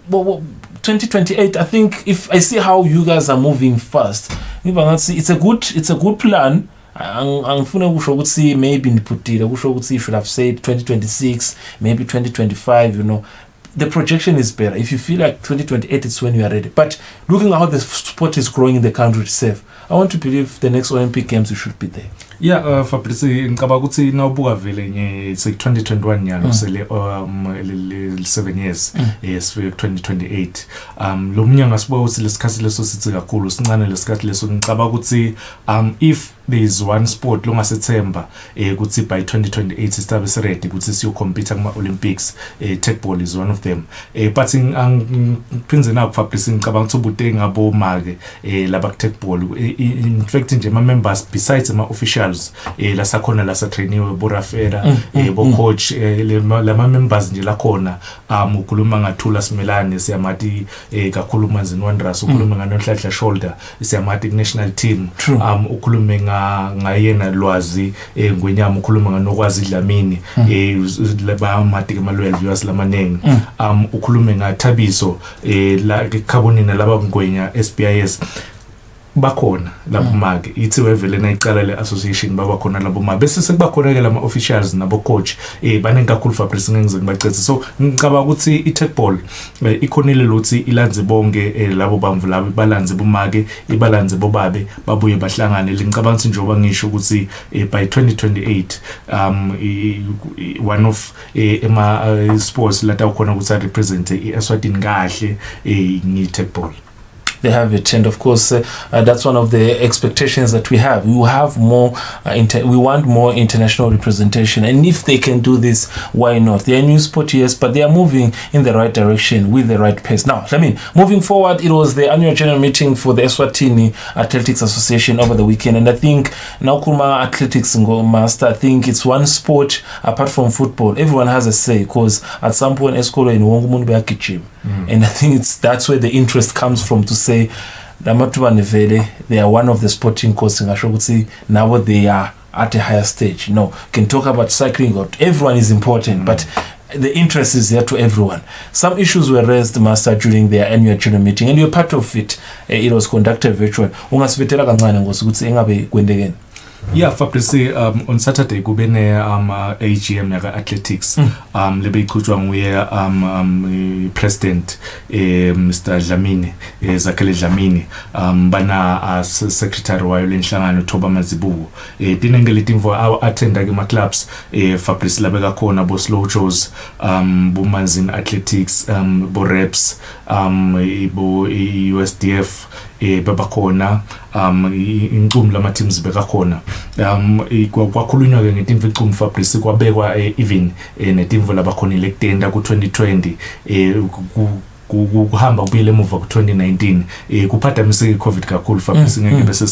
2028, I think, if I see how you guys are moving fast, it's a good plan. Angifuna ukusho ukuthi maybe niputile ukusho ukuthi you should have said 2026, maybe 2025, the projection is better. If you feel like 2028 is when you are ready. But looking at how the sport is growing in the country itself, I want to believe the next Olympic Games you should be there. Yeah, Fabrice, ngicabanga ukuthi nawubuka vele it's like 2021 nyalo sele 7 years sifike 2028. Lo mnyaka sibuka ukuthi lesikhathi leso sithi kakhulu sincane lesikhathi leso ngicabanga ukuthi if there is one sport longasethemba ukuthi by 2028 sistabe ready ukuthi siyo compete kuma Olympics, techball is one of them. But ngiphinze na Fabrice ngicabanga ukuthi ubute ngabo make laba techball, in fact nje ma members besides ama officials la sakhona la satrainiwe borafera bo coach lama members nje la khona ukhuluma ngathula Simelane siyamathi kakhulu Manzini Wanderers, ukhuluma ngaNonhlanhla Shoulder siyamathi national team, ukhulume ngayena Lwazi Ngwenyama, ukhuluma ngaNokwazi Dlamini laba mathi kemalwel viewers lamanengi, ukhulume ngaThabiso la Khabonina laba Ngwenya SBIS bakhona lapho make ithi wevele nayiqala le association babakhona labo ma bese sekubakhona ke lama officials nabo coach banengi kakhulu Fabrice ngenze ngibacethe. So ngicabanga ukuthi i-techball ikhonile lothi ilanze bonke labo bamvu labo balanze bomake ibalanze bobabe babuye bahlangane. Ngicabanga ukuthi njengoba ngisho ukuthi by 2028 one of ema sports lata ukhona ukuthi represent iEswatini kahle ngi-techball. They have it, and of course that's one of the expectations that we have. We will have more we want more international representation, and if they can do this, why not? They are new sport, yes, but they are moving in the right direction with the right pace. Now, moving forward, it was the annual general meeting for the Eswatini Athletics Association over the weekend, and I think now Kuma Athletics Master, I think it's one sport apart from football. Everyone has a say, because at some point Escolo in Wongumun Beakichim. And I think that's where the interest comes from, to say Namatuba Nevele, they are one of the sporting courses in Ashogutsi. Now they are at a higher stage. Can talk about cycling, or everyone is important, but the interest is there to everyone. Some issues were raised, Master, during their annual general meeting, and you're part of it. It was conducted virtual. Ungasibetela kancane ngosikuthi engabe kwendekeni. Yeah, Fabrice, on Saturday kubene AGM yaka athletics lebe ikhutshwa nguye president Mr. Dlamini Zakhele Dlamini bana secretary wayo lenhlangano Thoba Mazibuko dinengele timvo attenda ke ma clubs Fabrice labe kakhona bo Slow Joes bo Manzini Athletics bo Reps bo USDF babakhona incumi lama teams bekakhona kwakhulunywa ke ngetimvo icumi Fabrice kwabekwa even netimvo labakhona electenda ku 2020 kuhamba kubuyele emuva ku 2019 kuphadamise iCovid kakhulu Fabrice ngeke bese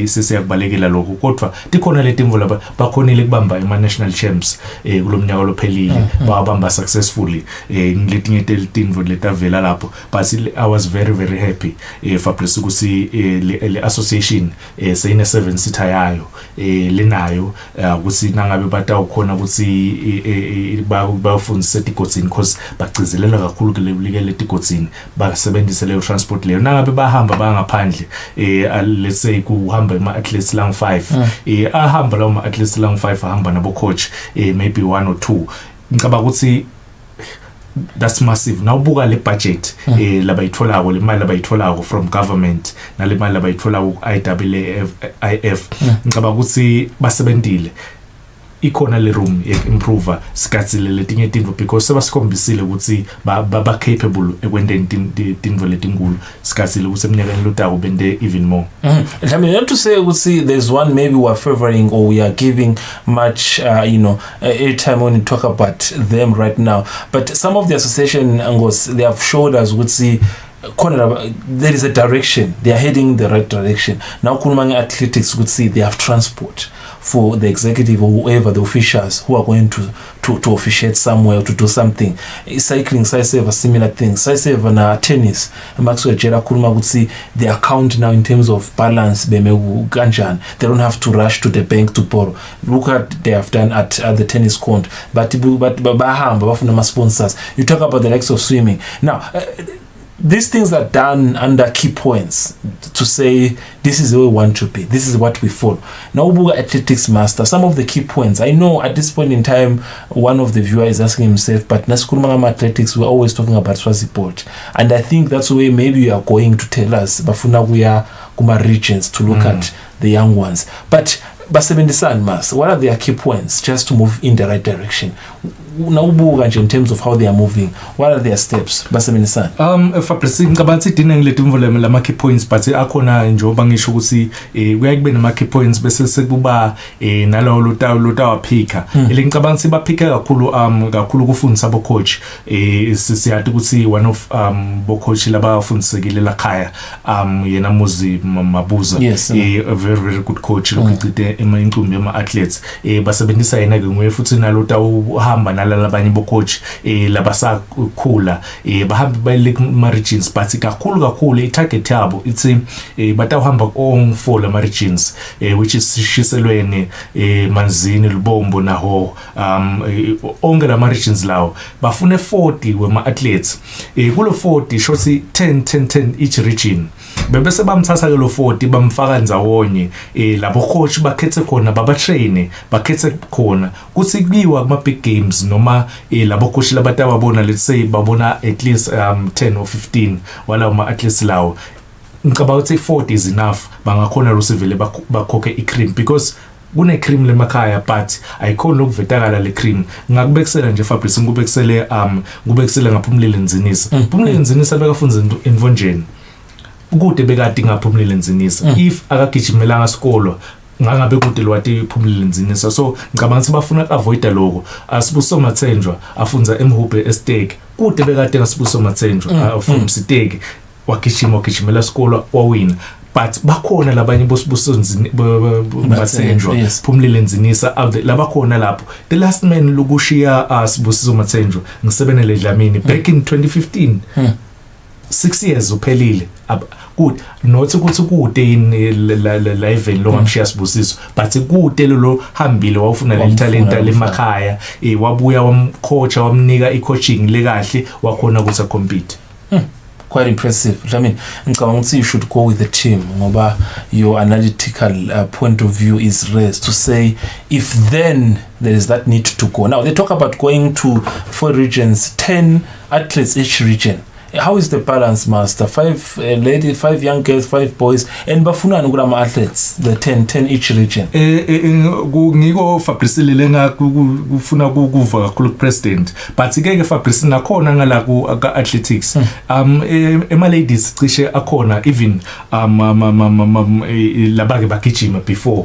sesiyakubalekela lokho, kodwa tikhona letimvo laba bakhonile kubamba ema national champs kulomnyaka lophelile babamba successfully ngiletinye timvo letavela lapho. But I was very very happy Fabrice ukuthi le association sayine 7 seater yayo lenayo ukuthi nangabe batawukhona ukuthi bafundise tigotsini, because bagcizelela kakhulu le tigotsini basebenzise leyo transport leyo nangabe bahamba bangaphandle let's say kuhamba ama athletes lang 5 ahamba lawo ama athletes lang 5 ahamba nabo coach maybe 1 or 2. Ngicabanga ukuthi that's massive. Now buka le budget labayitholako, le mali labayitholako from government nale mali labayitholako IAAF ngicabanga ukuthi basebentile ikhona le room improve sikhatsile letinye tinto because sebasikhombisile ukuthi ba capable ekwendeni tinto letinkulu sikhatsile ukuthi eminyakeni lotako bende even more. I mean, not to say there's one maybe we are favoring or we are giving much airtime when you talk about them right now, but some of the association angles they have showed us would see there is a direction, they are heading in the right direction. Now Kulumang Athletics would see they have transport for the executive or whoever the officials who are going to officiate somewhere or to do something. Cycling, Saiseva, similar things. Saiseva na tennis. Maxwell Jera Kuluma would see the account now in terms of balance. They don't have to rush to the bank to borrow. Look at they have done at the tennis court. But sponsors. You talk about the likes of swimming. Now, these things are done under key points to say this is where we want to be, this is what we follow. Now Ubuga Athletics Master, some of the key points. I know at this point in time one of the viewers is asking himself, but Naskurumangama Athletics, we're always talking about Swaziport, and I think that's where maybe you are going to tell us Bafuna we are Kuma regions to look at the young ones. But Basebendisan Mas, what are their key points just to move in the right direction? In terms of how they are moving, what are their steps? Basebendisan. Fabrice ngabantu idinga ngiletimvo lama key points, but akhona njengoba ngisho ukuthi kuyakube nama key points bese sekuba nalawo lota waphika. Ngicabanga ukuthi baphika kakhulu kufundisa abo coach. Siyathi ukuthi one of bo coach laba afundisekile la khaya yena Muzi Mabuza. Yes, a very good coach lokugcite incumbi yama athletes. Basebenzisa yena ke nguye futhi nalota uhamba labanye bo coach labasakhula bahambe bayile ma regions, but kakhulu itarget yabo ithi batawuhamba on for la regions which is Shiselweni, Manzini, Lubombo naho onke la regions lawo bafune 40 wema athletes kulo 40 shothi 10 each region bebese bamthatha ke lo 40 bamfaka ndzawonye labo coach bakhethe khona babatrain bakhethe khona kuthi kubiwa kuma big games noma labo coach labatawabona, let's say babona at least 10 or 15 wala uma athletes lawo ngicabanga ukuthi 40 is enough bangakhona rusivele bakhokhe icream because kune cream lemakhaya but ayikhona lokuvetakala le cream. Ngakubekisela nje Fabrice ngubekisela ngaphumlile Nzinisa. Phumlile Nzinisa bekafunza Imvonjeni kude bekade ngaphumlile Nzinisa if akagijimelanga isikolo ngangabe kude lwati Phumlile Nzinisa. So ngicabanga ukuthi bafuna avoid lokho. Asibuso Matsenjwa afunza eMhube Estate kude bekade ngasibuso Matsenjwa from Siteki wakishimela isikolo wawina, but bakhona labanye bosibuso Matsenjwa Phumlile Nzinisa labakhona lapho. The last man lokushiya sibuso Matsenjwa ngisebenele Dlamini back in 2015. 6 years uphelile good not ukuthi kude in live lo ngamshiya Sibusiso, but kude lo hambile wawufuna le talent lemakhaya wabuya wamcoach wamnika icoaching lekahle wakhona ukuthi compete. Quite impressive. I mean, you should go with the team. Your analytical point of view is raised to say if then there is that need to go. Now they talk about going to 4 regions, 10 athletes each region. How is the balance, Master? 5 ladies, 5 young girls, 5 boys, and bafuna ngurama athletes, the 10 each region. Ngiko Fabrice lenga kufuna kuva kakhulu president, but ngeke Fabrice nakhona ngala ku athletics. Ema ladies cishe akhona even labake bagijima before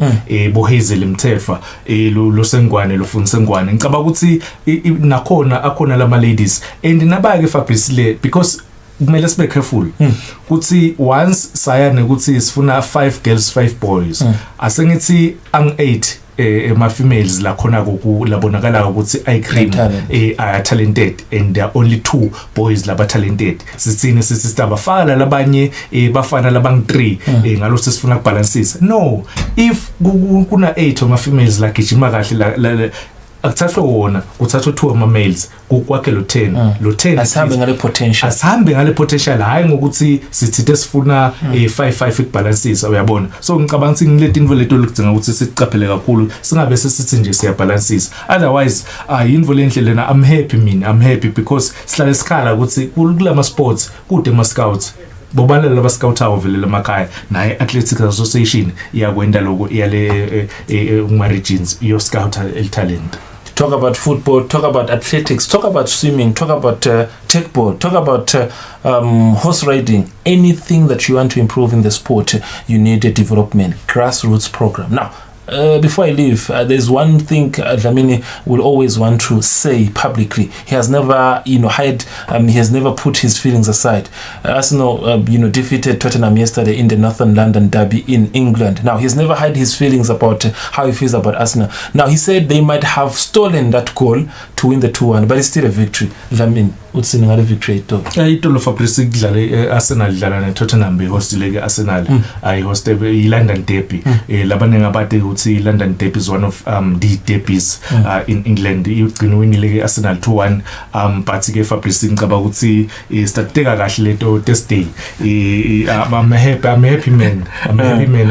bohezele Mtefa lo Sengwane lo Funsengwane. Ngicabanga ukuthi nakhona akhona lama ladies and nabake Fabrice le because kumele sibe careful kuthi once sayane kuthi sifuna 5 girls 5 boys asengithi ang 8 ma females la khona labonakala ukuthi ay cream are talented and there are only 2 boys laba talented. Sithini sister bafana labanye bafana labang 3 ngalo sifuna ukubalanceisa. No, if kuna 8 ma females la gijima kahle akuthathwe wona kuthathwe 2 ama males kukwakhe lo 10 asihambe ngale potential hayi ngokuthi sithithe sifuna 5 ikubalansisa uyabona. So ngicabanga ukuthi ngileti invo leto lokudzinga ukuthi siqaphele kakhulu singabe sesithi nje siyabalansisa, otherwise yinvo lenhle lena. I'm happy because sihlale sikhala ukuthi kulama sports kude ma scouts bobalela labascoutayo vele lemakhaya naye Athletics Association iyakwenda lokho iyale regions iyo scouta el talent. Talk about football, talk about athletics, talk about swimming, talk about techball, talk about horse riding. Anything that you want to improve in the sport, you need a development grassroots program. Now, before I leave, there's one thing Dlamini will always want to say publicly. He has never, hide. He has never put his feelings aside. Arsenal, defeated Tottenham yesterday in the Northern London derby in England. Now, he's never hide his feelings about how he feels about Arsenal. Now, he said they might have stolen that goal to win the 2-1, but it's still a victory. Dlamini, what's the victory? Itolo Fabrice kudlala Arsenal dlala ne Tottenham behostile ke Arsenal. I hosted London derby. Labane ngabade ukuthi London derby is one of the derbies in England. Ugcina winile Arsenal 2-1 but ke Fabrice ngicaba ukuthi stateka kahle leto test day. I'm a happy man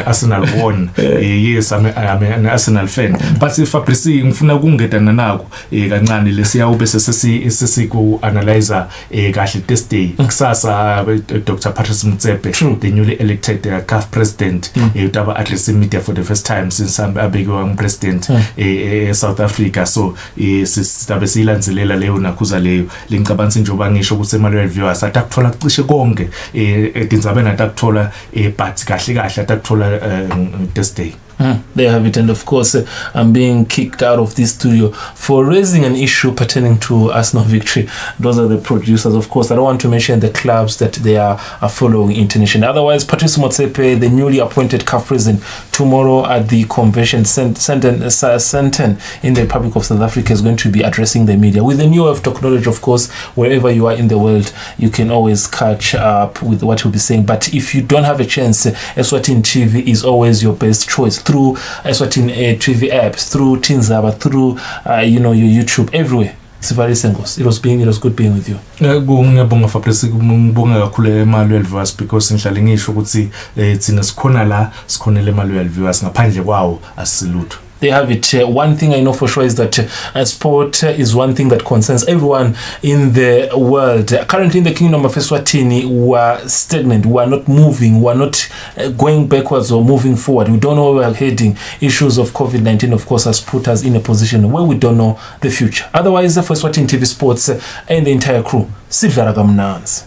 Arsenal won. Yes, I'm an Arsenal fan. But Fabrice ngifuna kungetana nako kancane lesiya ube sesi ku analyzer kahle test day. Kusasa Dr. Patrice Motsepe, the newly elected CAF president, utaba address media for the first time since abekwa president South Africa. So sistabe silanzelela leyo nakuza leyo linkabansi njoba ngisho ukuthi Emmanuel viewers atakuthola cishe konke tindzabeni atakuthola but kahle atakuthola test day. There have it, and of course I'm being kicked out of this studio for raising an issue pertaining to Arsenal victory. Those are the producers, of course. I don't want to mention the clubs that they are following internationally. Otherwise, Patrice Motsepe, the newly appointed CAF president, tomorrow at the convention center in the Republic of South Africa is going to be addressing the media. With the new of technology, of course, wherever you are in the world, you can always catch up with what he'll be saying. But if you don't have a chance, Eswatini TV is always your best choice. Through Eswatini TV apps, through Tinzaba, through your YouTube, everywhere. It was good being with you. Ngiyabonga Fabrice, ngibonga kakhulu Emmanuel viewers because ngihlale ngisho ukuthi thina sikhona la sikhonele Emmanuel viewers ngaphandle kwawo asilutho. They have it. One thing I know for sure is that sport is one thing that concerns everyone in the world. Currently in the kingdom of Eswatini, we are stagnant. We are not moving. We are not going backwards or moving forward. We don't know where we are heading. Issues of COVID-19, of course, has put us in a position where we don't know the future. Otherwise, for Eswatini TV Sports and the entire crew, Sidlaraga Mnanzi.